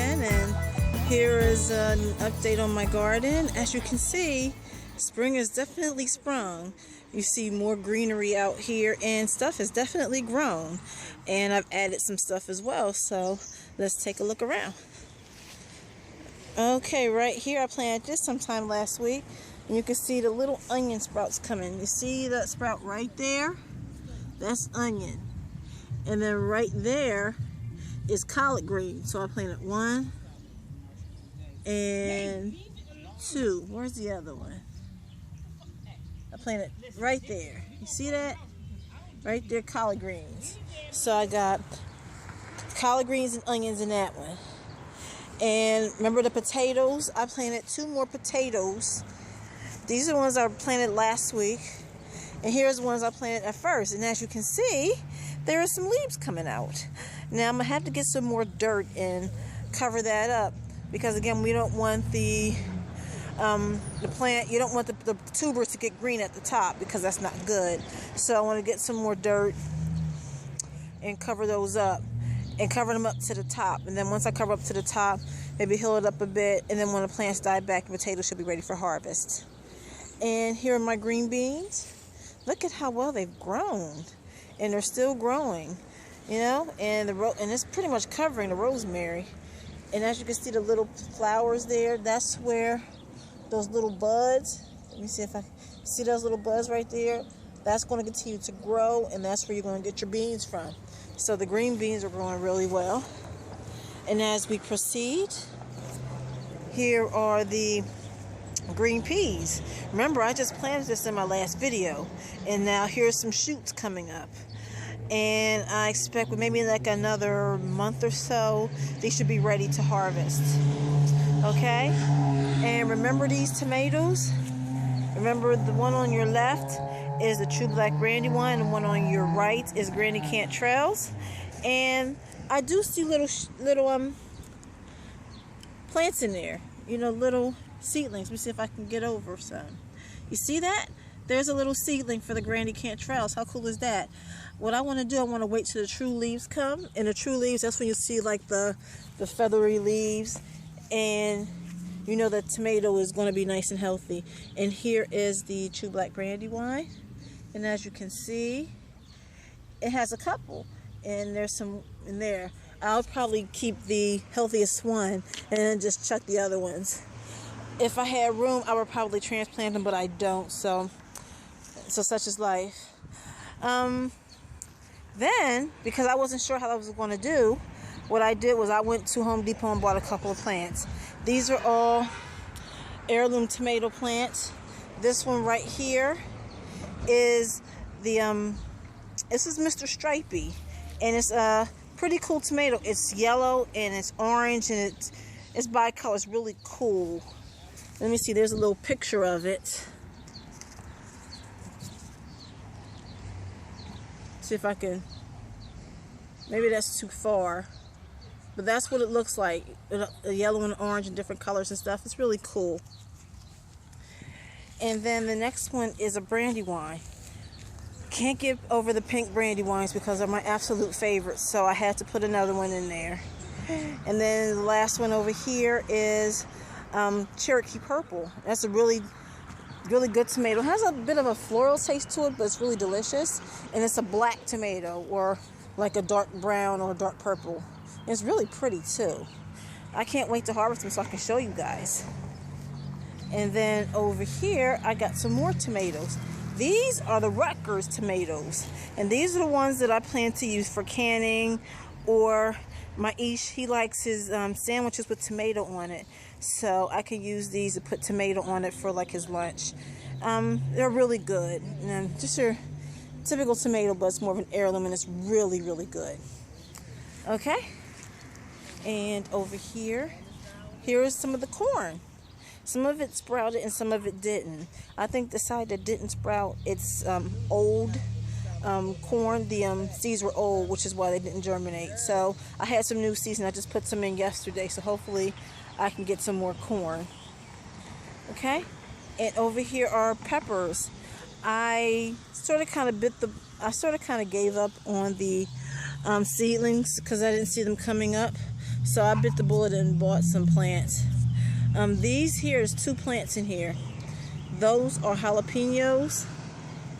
again, and here is an update on my garden. As you can see, spring has definitely sprung. You see more greenery out here, and stuff has definitely grown, and I've added some stuff as well, so let's take a look around. Okay, right here I planted this sometime last week, and you can see the little onion sprouts coming. You see that sprout right there? That's onion. And then right there is collard green. So I planted 1 and 2. Where's the other one? I planted right there. You see that? Right there, collard greens. So I got collard greens and onions in that one. And remember the potatoes? I planted 2 more potatoes. These are the ones I planted last week. And here's the ones I planted at first. And as you can see, there are some leaves coming out. Now I'm going to have to get some more dirt and cover that up. Because again, we don't want the plant, you don't want the tubers to get green at the top, because that's not good. So I want to get some more dirt and cover those up. And cover them up to the top. And then once I cover up to the top, maybe heal it up a bit. And then when the plants die back, the potatoes should be ready for harvest. And here are my green beans. Look at how well they've grown, and they're still growing, you know. And and it's pretty much covering the rosemary. And as you can see, the little flowers there, that's where those little buds. Let me see if I see those little buds right there. That's going to continue to grow, and that's where you're going to get your beans from. So the green beans are growing really well. And as we proceed, here are the green peas. Remember, I just planted this in my last video, and now here's some shoots coming up, and I expect with maybe like another month or so these should be ready to harvest. Okay, and remember these tomatoes. Remember, the one on your left is the True Black Brandywine, and the one on your right is Granny Cantrell's. And I do see little plants in there, you know, little seedlings. Let me see if I can get over some. You see that? There's a little seedling for the Granny Cantrell's. How cool is that? What I want to do, I want to wait till the true leaves come. And the true leaves, that's when you see like the feathery leaves, and you know that tomato is going to be nice and healthy. And here is the True Black Brandywine, and as you can see, it has a couple, and there's some in there. I'll probably keep the healthiest one and then just chuck the other ones. If I had room, I would probably transplant them, but I don't, so such is life. Then, because I wasn't sure how I was going to do, what I did was I went to Home Depot and bought a couple of plants. These are all heirloom tomato plants. This one right here is this is Mr. Stripey, and it's a pretty cool tomato. It's yellow and it's orange, and it's bicolor. It's really cool. Let me see, there's a little picture of it. See if I can, maybe that's too far. But that's what it looks like. The yellow and orange and different colors and stuff. It's really cool. And then the next one is a Brandywine. Can't get over the pink Brandywines because they're my absolute favorites. So I had to put another one in there. And then the last one over here is Cherokee Purple. That's a really good tomato. It has a bit of a floral taste to it, but it's really delicious. And it's a black tomato, or like a dark brown or a dark purple. And it's really pretty too. I can't wait to harvest them so I can show you guys. And then over here I got some more tomatoes. These are the Rutgers tomatoes, and these are the ones that I plan to use for canning, or my Ish, he likes his sandwiches with tomato on it, so I can use these to put tomato on it for like his lunch. They're really good. Just your typical tomato, but it's more of an heirloom, and it's really, really good. Okay, and over here is some of the corn. Some of it sprouted and some of it didn't. I think the side that didn't sprout, it's old corn. The seeds were old, which is why they didn't germinate. So I had some new seeds, and I just put some in yesterday. So hopefully I can get some more corn. Okay, and over here are peppers. I sort of kind of gave up on the seedlings because I didn't see them coming up. So I bit the bullet and bought some plants. These here is 2 plants in here. Those are jalapenos,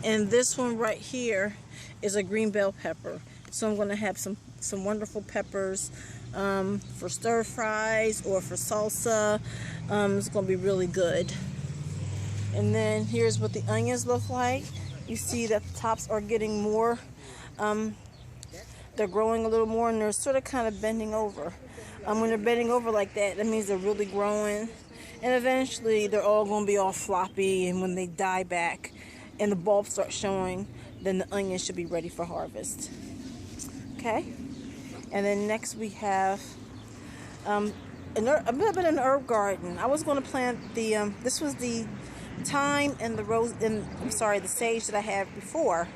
and this one right here is a green bell pepper. So I'm going to have some wonderful peppers for stir fries or for salsa. It's going to be really good. And then here's what the onions look like. You see that the tops are getting more, they're growing a little more, and they're sort of kind of bending over. When they're bending over like that, that means they're really growing. And eventually they're all going to be all floppy, and when they die back and the bulbs start showing, then the onions should be ready for harvest. Okay? And then next we have a bit of an herb garden. I was going to plant the, this was the thyme and the sage that I had before.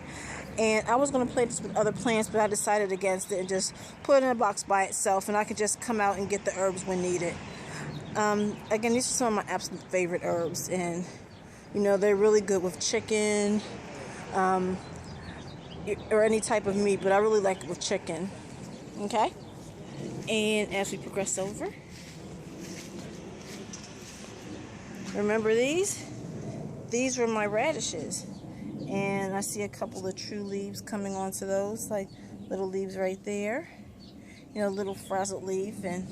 And I was going to plant this with other plants, but I decided against it and just put it in a box by itself, and I could just come out and get the herbs when needed. Again, these are some of my absolute favorite herbs, and you know, they're really good with chicken or any type of meat, but I really like it with chicken. Okay? And as we progress over, remember these? These were my radishes. And I see a couple of true leaves coming onto those, like little leaves right there. You know, little frazzled leaf. And,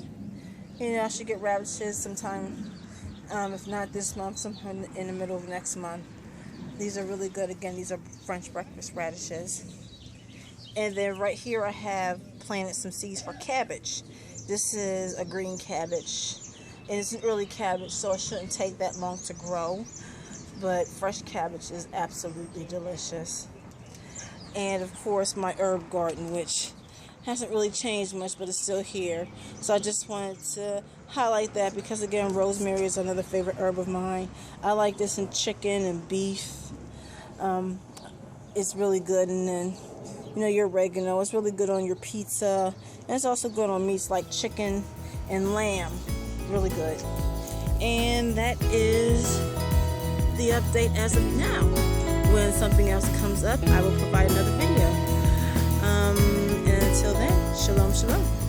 you know, I should get radishes sometime, if not this month, sometime in the middle of next month. These are really good. Again, these are French breakfast radishes. And then right here I have planted some seeds for cabbage. This is a green cabbage. And it's an early cabbage, so it shouldn't take that long to grow. But fresh cabbage is absolutely delicious. And of course my herb garden, which hasn't really changed much, but it's still here. So I just wanted to highlight that because, again, rosemary is another favorite herb of mine. I like this in chicken and beef. It's really good. And then, you know, your oregano, it's really good on your pizza. And it's also good on meats like chicken and lamb. Really good. And that is the update as of now. When something else comes up, I will provide another video. And until then, shalom, shalom.